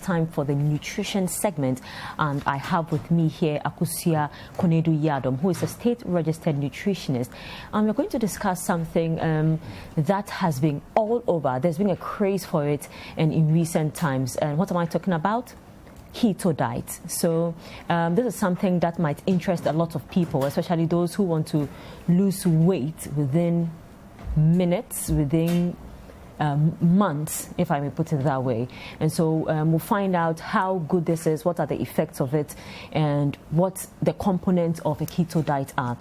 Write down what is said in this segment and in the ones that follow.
time for the nutrition segment, and I have with me here Akosua Konadu Yiadom, who is a state-registered nutritionist. And we're going to discuss something that has been all over. There's been a craze for it and in recent times. And what am I talking about? Keto diet. So this is something that might interest a lot of people, especially those who want to lose weight within minutes, within months, if I may put it that way. And so we'll find out how good this is, what are the effects of it, and what the components of a keto diet are.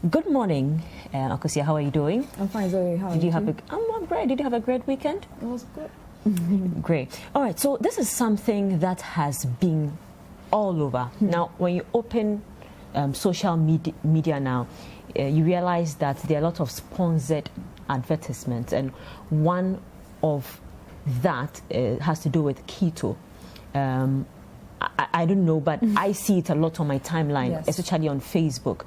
Good morning, Akosua. How are you doing? I'm fine, Zoe. How are you? I'm great. Did you have a great weekend? It was good. Great. All right. So this is something that has been all over. Now, when you open social media now, you realize that there are a lot of sponsored advertisements, and one of that has to do with keto. I don't know, but I see it a lot on my timeline, Yes. especially on Facebook.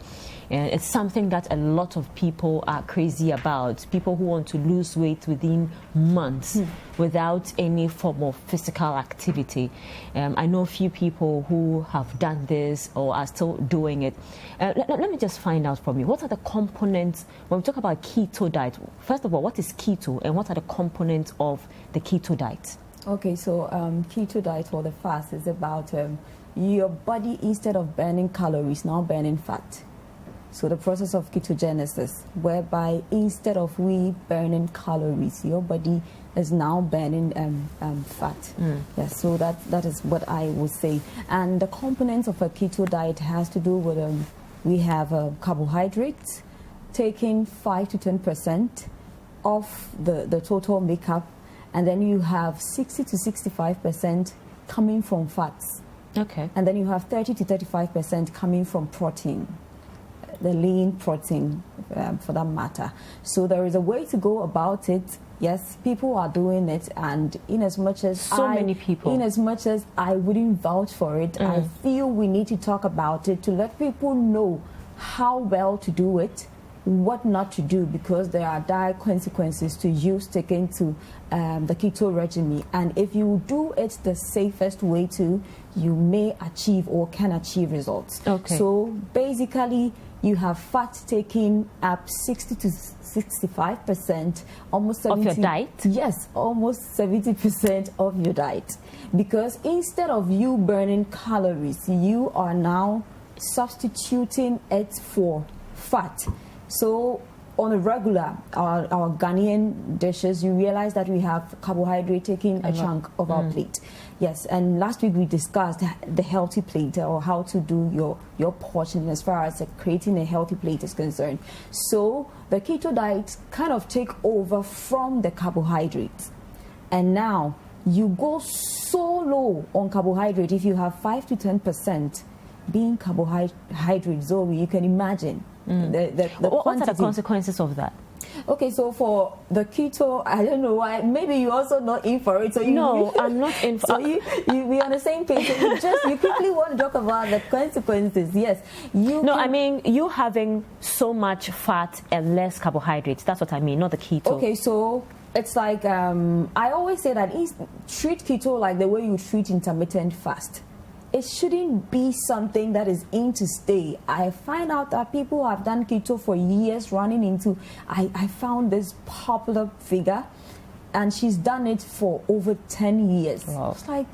And it's something that a lot of people are crazy about. People who want to lose weight within months without any form of physical activity. I know a few people who have done this or are still doing it. Let me just find out from you, what are the components, when we talk about keto diet, first of all, what is keto and what are the components of the keto diet? Okay, so keto diet or the fast is about your body, instead of burning calories, now burning fat. So the process of ketogenesis, whereby instead of we burning calories, your body is now burning fat. Yes, so that is what I would say. And the components of a keto diet has to do with we have carbohydrates, taking 5 to 10% of the total makeup, and then you have 60 to 65% coming from fats. Okay. And then you have 30 to 35% coming from protein, the lean protein for that matter. So there is a way to go about it. Yes, people are doing it, and in as much as many people, in as much as I wouldn't vouch for it, I feel we need to talk about it to let people know how well to do it, what not to do, because there are dire consequences to you sticking to the keto regimen. And if you do it the safest way to, you may achieve or can achieve results. Okay. So basically, you have fat taking up 60 to 65%, almost 70, of your diet? Yes, almost 70% of your diet. Because instead of you burning calories, you are now substituting it for fat. So on a regular, our Ghanaian dishes, you realize that we have carbohydrate taking a chunk of our plate. Yes, and last week we discussed the healthy plate, or how to do your portion as far as creating a healthy plate is concerned. So the keto diet kind of take over from the carbohydrates. And now you go so low on carbohydrate. If you have 5 to 10% being carbohydrate, Zoe, you can imagine. What are the consequences of that? Okay, so for the keto, I don't know why. Maybe you also not in for it. So I'm not in for it. So we on the same page. So you quickly want to talk about the consequences. Yes, I mean you having so much fat and less carbohydrates. That's what I mean, not the keto. Okay, so it's like I always say that treat keto like the way you treat intermittent fast. It shouldn't be something that is in to stay. I find out that people have done keto for years running into, I found this popular figure, and she's done it for over 10 years. Wow. It's like,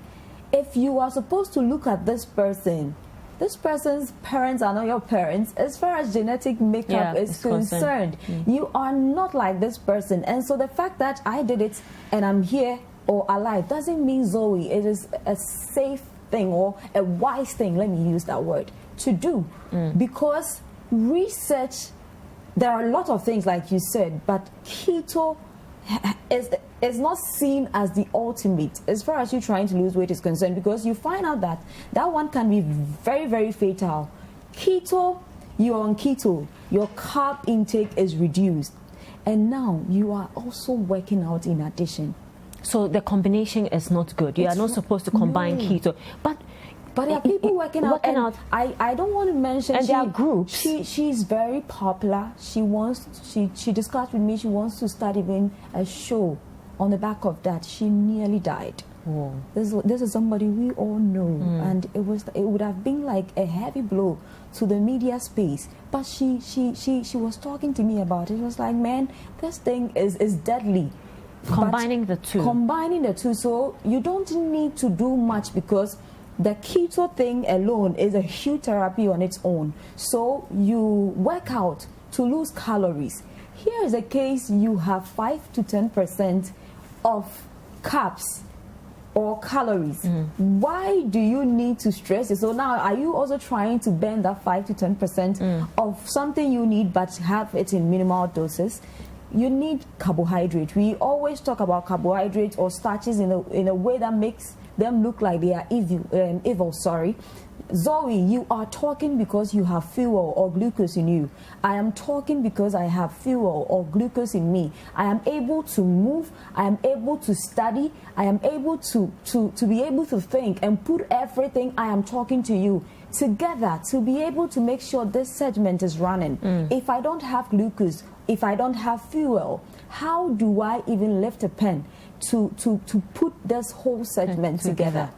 if you are supposed to look at this person's parents are not your parents, as far as genetic makeup is concerned, you are not like this person. And so the fact that I did it and I'm here or alive doesn't mean, Zoe, it is a safe thing or a wise thing, let me use that word, to do. Because research, there are a lot of things like you said, but keto is not seen as the ultimate as far as you trying to lose weight is concerned, because you find out that one can be very, very fatal. Keto, you're on keto, your carb intake is reduced, and now you are also working out in addition. So the combination is not good. You are not supposed to combine keto. But there are people working out. I don't want to mention. And there are groups. She's very popular. She discussed with me. She wants to start even a show. On the back of that, she nearly died. Whoa. This is somebody we all know, and it would have been like a heavy blow to the media space. But she was talking to me about it. It was like, man, this thing is deadly. Combining the two. So you don't need to do much, because the keto thing alone is a huge therapy on its own. So you work out to lose calories. Here is a case: you have 5 to 10% of carbs or calories. Why do you need to stress it? So now, are you also trying to burn that 5 to 10% of something you need but have it in minimal doses? You need carbohydrate. We always talk about carbohydrates or starches in a way that makes them look like they are evil. Zoe, you are talking because you have fuel or glucose in you. I am talking because I have fuel or glucose in me. I am able to move. I am able to study. I am able to be able to think and put everything I am talking to you together to be able to make sure this segment is running. If I don't have glucose, if I don't have fuel, how do I even lift a pen to put this whole segment together?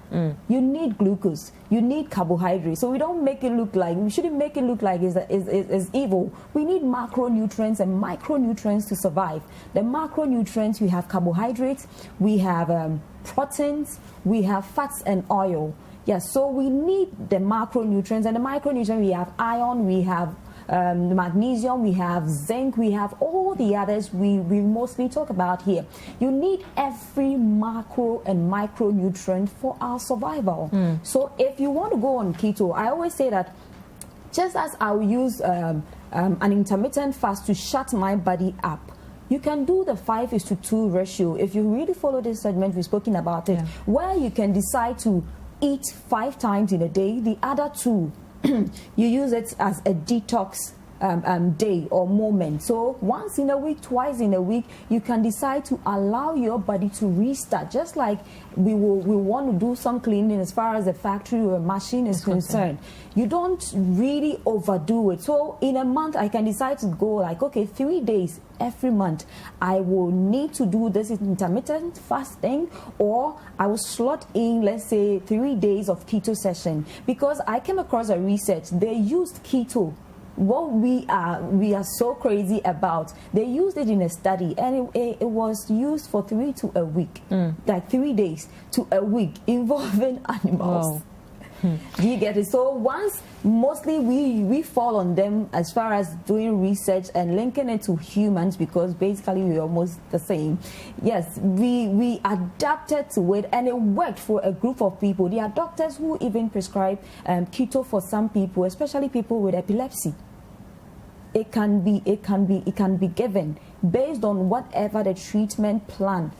You need glucose, you need carbohydrates. So we shouldn't make it look like it's evil. We need macronutrients and micronutrients to survive. The macronutrients, we have carbohydrates, we have proteins, we have fats and oil. Yes, so we need the macronutrients, and the micronutrients, we have iron, we have magnesium, we have zinc, we have all the others we mostly talk about here. You need every macro and micronutrient for our survival. So if you want to go on keto, I always say that just as I will use an intermittent fast to shut my body up, you can do the 5:2 ratio. If you really follow this segment, we've spoken about it, where you can decide to eat 5 times in a day, the other 2 you use it as a detox day or moment. So once in a week, twice in a week, you can decide to allow your body to restart. Just like we want to do some cleaning as far as the factory or machine is concerned. You don't really overdo it. So in a month, I can decide to go like, okay, 3 days every month I will need to do this intermittent fasting, or I will slot in, let's say, 3 days of keto session. Because I came across a research, they used keto. What we are so crazy about, they used it in a study, and it was used for 3 to a week, like 3 days to a week, involving animals. Wow. Do you get it? So once, mostly we fall on them as far as doing research and linking it to humans, because basically we're almost the same. Yes, we adapted to it, and it worked for a group of people. There are doctors who even prescribe keto for some people, especially people with epilepsy. It can be given based on whatever the treatment plan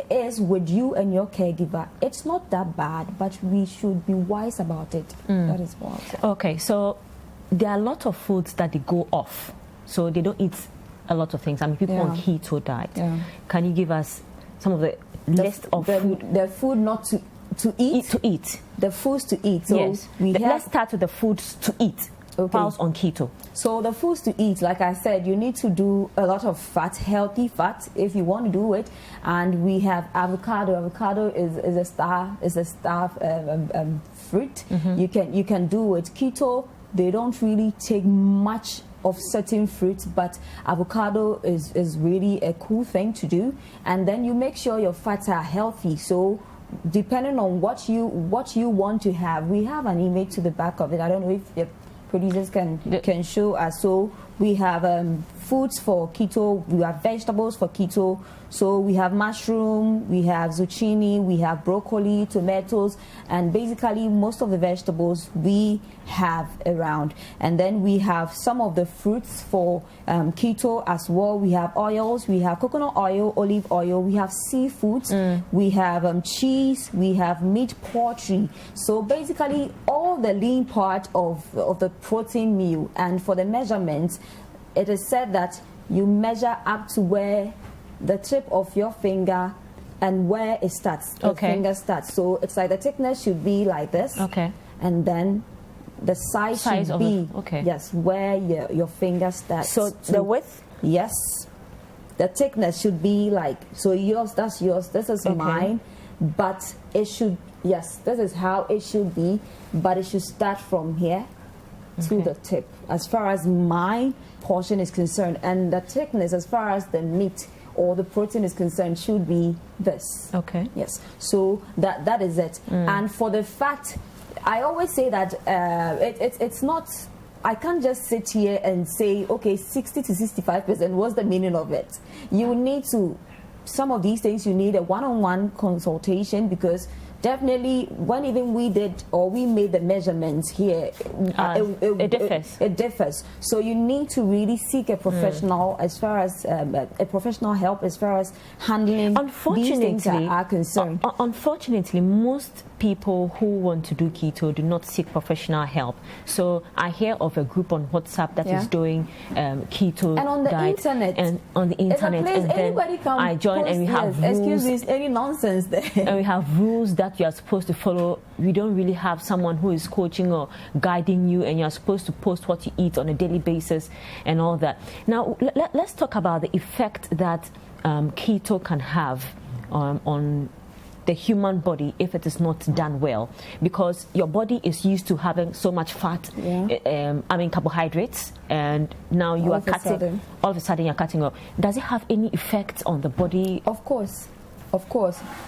is with you and your caregiver. It's not that bad, but we should be wise about it. That is what I'm saying. Okay, so there are a lot of foods that they go off, so they don't eat a lot of things. I mean, people on keto diet. Can you give us some of the list of the food not to eat? To eat. The foods to eat. So yes. Let's start with the foods to eat. Files on keto. So the foods to eat, like I said, you need to do a lot of fat, healthy fat, if you want to do it. And we have avocado. Avocado is a star fruit. You can do it. Keto, they don't really take much of certain fruits, but avocado is really a cool thing to do. And then you make sure your fats are healthy. So depending on what you want to have, we have an image to the back of it. I don't know if the producers can show us. So we have foods for keto, we have vegetables for keto. So we have mushroom, we have zucchini, we have broccoli, tomatoes, and basically most of the vegetables we have around. And then we have some of the fruits for keto as well. We have oils, we have coconut oil, olive oil, we have seafoods, we have cheese, we have meat, poultry. So basically all the lean part of the protein meal. And for the measurements, it is said that you measure up to where the tip of your finger and where it starts. The finger starts. So it's like the thickness should be like this. Okay. And then the size should be yes, where your finger starts. So the width? Yes. The thickness should be like, so yours, that's yours, this is mine. but it should, yes, this is how it should be, but it should start from here to the tip, as far as my portion is concerned, and the thickness, as far as the meat or the protein is concerned, should be this. Okay. Yes. So that is it. And for the fat, I always say that it's not. I can't just sit here and say, okay, 60 to 65%. What's the meaning of it? You need to. Some of these things you need a one-on-one consultation, because definitely when even we made the measurements here, it differs. It differs. So you need to really seek a professional as far as a professional help as far as handling these things are concerned. Unfortunately, most people who want to do keto do not seek professional help. So I hear of a group on WhatsApp that is doing keto and on the internet, and on the internet, and then I join, and we have rules. Excuse me, any nonsense there. And we have rules that you are supposed to follow. We don't really have someone who is coaching or guiding you, and you are supposed to post what you eat on a daily basis and all that. Now let's talk about the effect that keto can have on the human body if it is not done well, because your body is used to having so much fat, carbohydrates, and now you are cutting. All of a sudden you're cutting off. Does it have any effect on the body? Of course.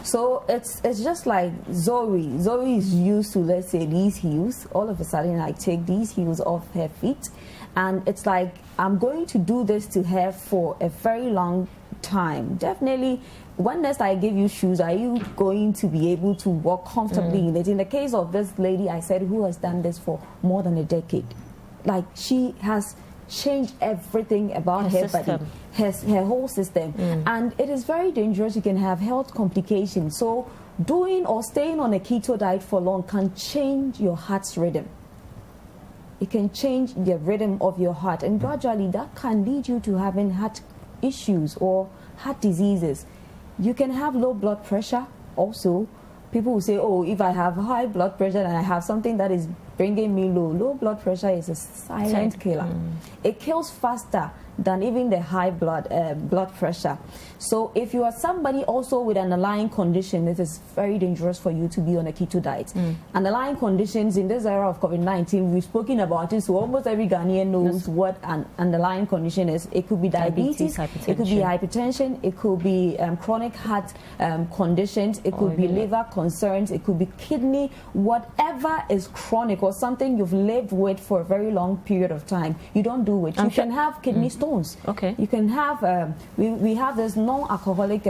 So it's just like Zoe. Zoe is used to, let's say, these heels. All of a sudden I take these heels off her feet, and it's like I'm going to do this to her for a very long time. Definitely, when next I give you shoes, are you going to be able to walk comfortably in it? In the case of this lady, I said, who has done this for more than a decade. Like, she has changed everything about her body, her whole system. And it is very dangerous. You can have health complications. So doing or staying on a keto diet for long can change your heart's rhythm. It can change the rhythm of your heart, and gradually that can lead you to having heart issues or heart diseases. You can have low blood pressure also. People will say, oh, if I have high blood pressure and I have something that is bringing me low. Low blood pressure is a silent killer. It kills faster than even the high blood pressure. So if you are somebody also with an underlying condition, it is very dangerous for you to be on a keto diet. Underlying conditions in this era of COVID-19, we've spoken about it, so almost every Ghanaian knows what an underlying condition is. It could be diabetes, it could be hypertension, it could be chronic heart conditions, it could be liver concerns, it could be kidney, whatever is chronic or something you've lived with for a very long period of time. You don't do it. You can have kidney stones. You can have, we have this non-alcoholic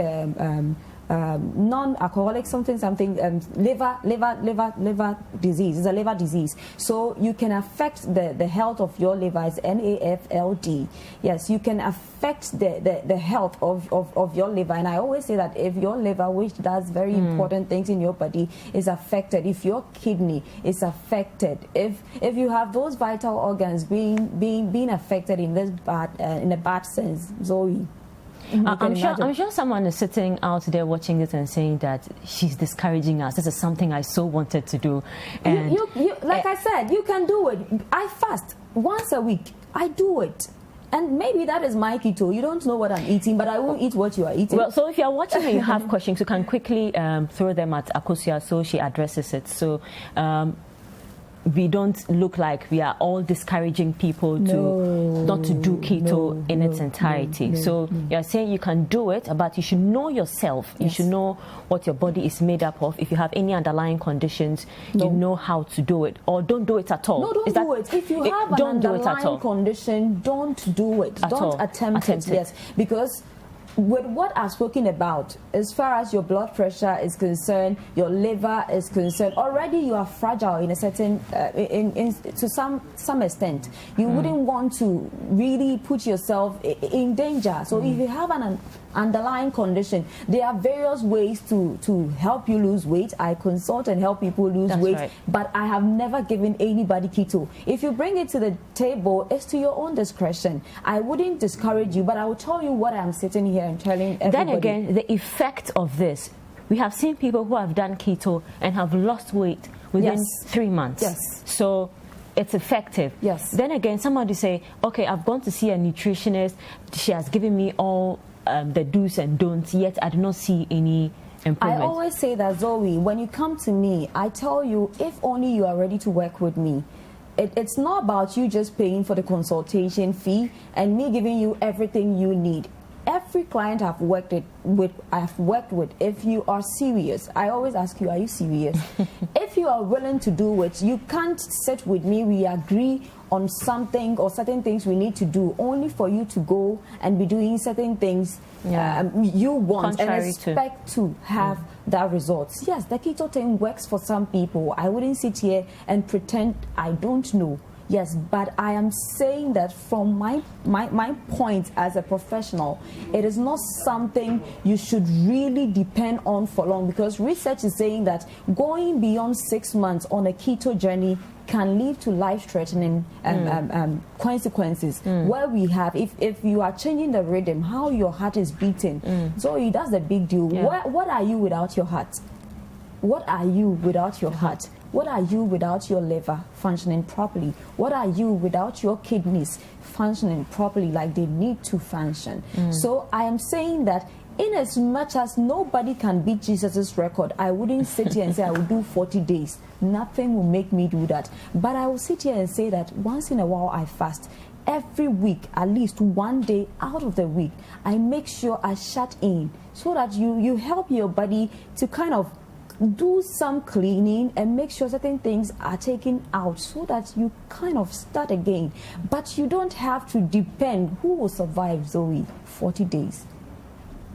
liver disease. It's a liver disease. So you can affect the health of your liver. It's NAFLD. Yes, you can affect the health of your liver. And I always say that if your liver, which does very important things in your body, is affected, if your kidney is affected, if you have those vital organs being affected in this in a bad sense, Zoe. I'm sure someone is sitting out there watching this and saying that she's discouraging us. This is something I so wanted to do. And you like I said, you can do it. I fast once a week. I do it. And maybe that is my keto. You don't know what I'm eating, but I won't eat what you are eating. Well, so if you're watching and you have questions, you can quickly throw them at Akosua so she addresses it. So we don't look like we are all discouraging people not to do keto in its entirety. So you're saying you can do it, but you should know yourself. You should know what your body is made up of. If you have any underlying conditions, you know how to do it, or don't do it at all. No, don't do it. If you have an underlying condition, don't do it. Don't attempt it. Yes, because with what I've spoken about, as far as your blood pressure is concerned, your liver is concerned, already you are fragile in a certain, to some extent. You wouldn't want to really put yourself in danger. So if you have an underlying condition, there are various ways to help you lose weight. I consult and help people lose weight, but I have never given anybody keto. If you bring it to the table, it's to your own discretion. I wouldn't discourage you, but I will tell you what I'm sitting here and telling everybody. Then again, the effect of this, we have seen people who have done keto and have lost weight within 3 months. Yes. So it's effective. Yes. Then again, somebody say, okay, I've gone to see a nutritionist. She has given me all the do's and don'ts, yet I do not see any improvement? I always say that, Zoe, when you come to me, I tell you, if only you are ready to work with me. It's not about you just paying for the consultation fee and me giving you everything you need. Every client I've worked with, if you are serious, I always ask you, are you serious? If you are willing to do it, you can't sit with me, we agree on something or certain things we need to do, only for you to go and be doing certain things you want and expect to have that result. Yes, the keto thing works for some people. I wouldn't sit here and pretend I don't know. Yes, but I am saying that from my point as a professional, it is not something you should really depend on for long, because research is saying that going beyond 6 months on a keto journey can lead to life-threatening consequences. Where we have, if you are changing the rhythm, how your heart is beating, Zoe, that's a big deal. What are you without your heart? What are you without your heart? What are you without your liver functioning properly? What are you without your kidneys functioning properly like they need to function? So I am saying that in as much as nobody can beat Jesus's record, I wouldn't sit here and say I will do 40 days. Nothing will make me do that. But I will sit here and say that once in a while I fast. Every week, at least 1 day out of the week, I make sure I shut in so that you help your body to kind of do some cleaning and make sure certain things are taken out so that you kind of start again. But you don't have to depend. Who will survive, Zoe, 40 days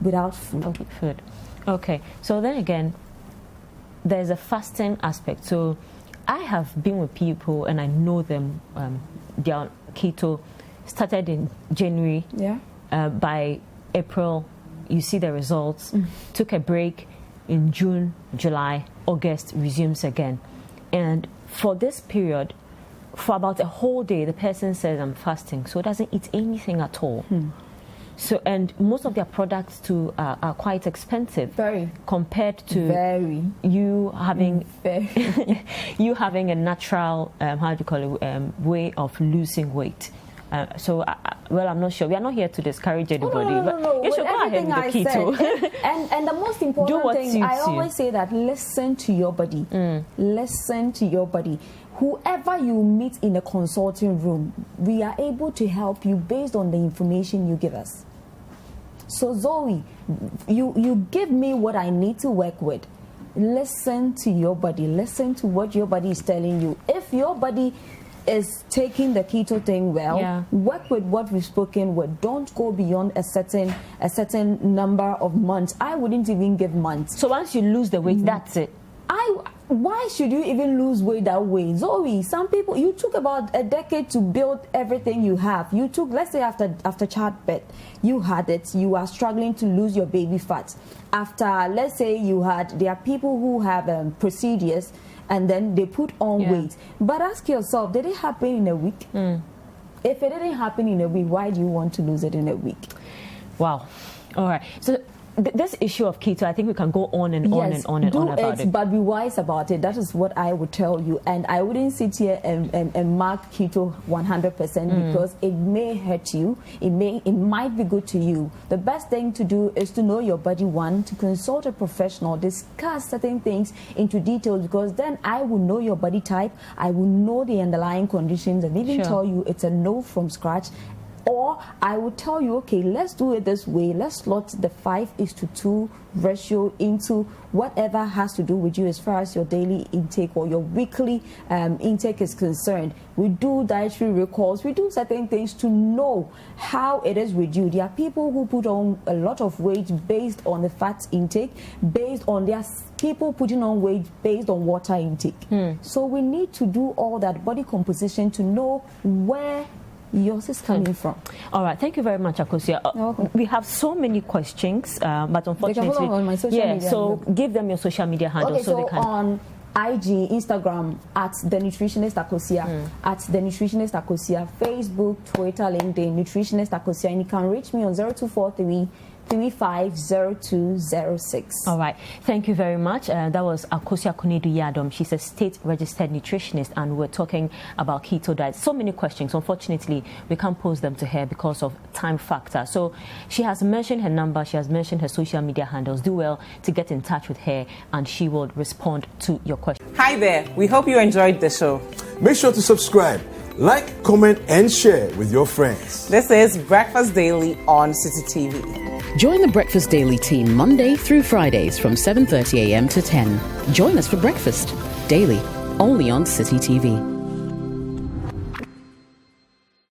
without food? Okay, so then again, there's a fasting aspect. So I have been with people and I know them, their keto started in January. By April, you see the results. Took a break. In June, July, August, resumes again. And for this period, for about a whole day, the person says, I'm fasting, so doesn't eat anything at all. So, and most of their products too are quite expensive. Very. Compared to you having you having a natural, how do you call it, way of losing weight. So, well, I'm not sure. We are not here to discourage anybody. No. You should go ahead with the keto. and the most important thing, I always say that listen to your body. Listen to your body. Whoever you meet in a consulting room, we are able to help you based on the information you give us. So, Zoe, you give me what I need to work with. Listen to your body. Listen to what your body is telling you. If your body is taking the keto thing well, work with what we've spoken with. Don't go beyond a certain number of months. I wouldn't even give months. So once you lose the weight, that's it. Why should you even lose weight that way? Zoe, some people, you took about a decade to build everything you have. You took, let's say after childbirth, you had it, you are struggling to lose your baby fat. After, let's say there are people who have procedures and then they put on weight. But ask yourself, did it happen in a week? If it didn't happen in a week, why do you want to lose it in a week? Wow. All right. So this issue of keto, I think we can go on and on and on and on about it. But be wise about it. That is what I would tell you. And I wouldn't sit here and mark keto 100% because it may hurt you. It might be good to you. The best thing to do is to know your body, to consult a professional, discuss certain things into detail, because then I will know your body type. I will know the underlying conditions and even tell you it's a no from scratch. Or I would tell you, okay, let's do it this way. Let's slot the 5:2 ratio into whatever has to do with you as far as your daily intake or your weekly intake is concerned. We do dietary recalls. We do certain things to know how it is with you. There are people who put on a lot of weight based on the fat intake, based on their people putting on weight based on water intake. So we need to do all that body composition to know where yours is coming from. All right, thank you very much, Akosua. We have so many questions, but unfortunately, on my social media. So give them your social media handle so they can. On IG, Instagram at the Nutritionist Akosua, at the Nutritionist Akosua, Facebook, Twitter, LinkedIn, Nutritionist Akosua, and you can reach me on 0243 350206. All right. Thank you very much. That was Akosua Konadu Yiadom. She's a state registered nutritionist, and we're talking about keto diet. So many questions. Unfortunately, we can't pose them to her because of time factor. So she has mentioned her number. She has mentioned her social media handles. Do well to get in touch with her, and she will respond to your question. Hi there. We hope you enjoyed the show. Make sure to subscribe, like, comment, and share with your friends. This is Breakfast Daily on City TV. Join the Breakfast Daily team Monday through Fridays from 7:30 a.m. to 10. Join us for breakfast daily, only on City TV.